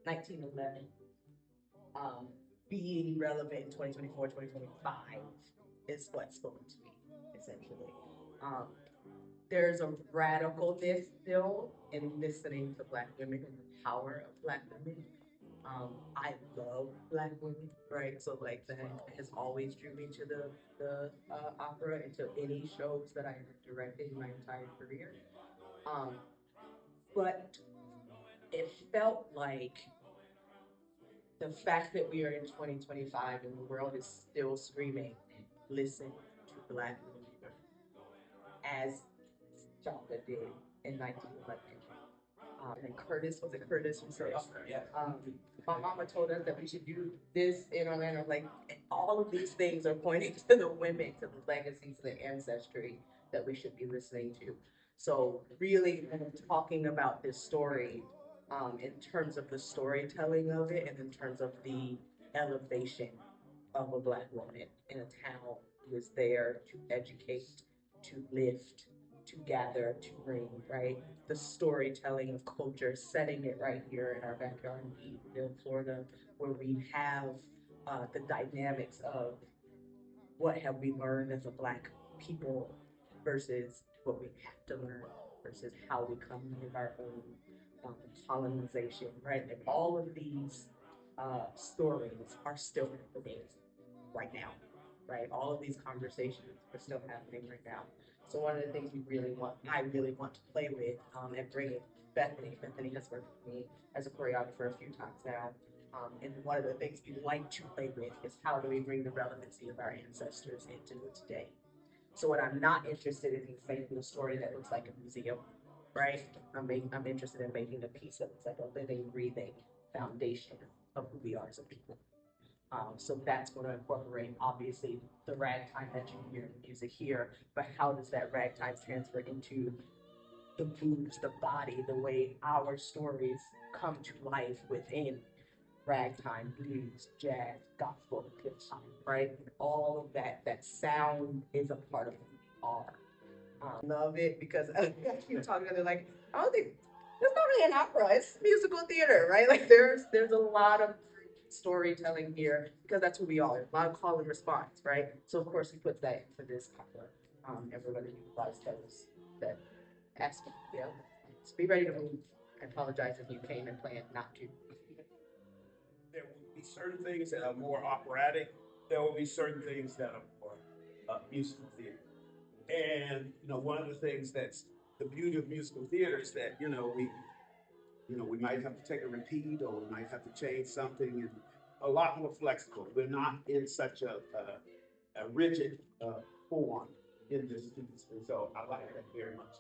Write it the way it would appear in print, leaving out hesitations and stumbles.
1911 being relevant in 2024, 2025 is what spoke to me, essentially. Um, there's a radicalness still in listening to Black women and the power of Black women. I love Black women, right? So like that has always drew me to the opera and to any shows that I have directed in my entire career. Um, but it felt like the fact that we are in 2025 and the world is still screaming, listen to Black women as Joplin did in 1911. And Curtis, was it Curtis who said, um, my mama told us that we should do this in Orlando. Like, all of these things are pointing to the women, to the legacies, to the ancestry that we should be listening to. So, really, when I'm talking about this story, in terms of the storytelling of it and in terms of the elevation of a Black woman in a town who is there to educate, to lift, to gather, to bring, right? The storytelling of culture, setting it right here in our backyard in Eatonville, Florida, where we have the dynamics of what have we learned as a Black people versus what we have to learn versus how we come with our own colonization, right? And all of these stories are still happening right now, right? All of these conversations are still happening right now. So one of the things I really want to play with and bring in Bethany. Bethany has worked with me as a choreographer a few times now. And one of the things we like to play with is how do we bring the relevancy of our ancestors into today. So what I'm not interested in is making a story that looks like a museum, right? I'm interested in making a piece that looks like a living, breathing foundation of who we are as a people. So that's going to incorporate, obviously, the ragtime that you hear in the music here, but how does that ragtime transfer into the moves, the body, the way our stories come to life within ragtime, blues, jazz, gospel, hip hop, right? All of that sound is a part of who we are. Love it because I keep talking to them like, I don't think it's not really an opera, it's musical theater, right? Like there's a lot of storytelling here because that's who we are. A lot of call and response, right? So of course he puts that into this opera. And we're going to utilize that aspect. Yeah. So be ready to move. I apologize if you came and planned not to. There will be certain things that are more operatic. There will be certain things that are more musical theater. And one of the things that's the beauty of musical theater is that we might have to take a repeat or we might have to change something and a lot more flexible. We're not in such a rigid form in this piece, and so I like that very much.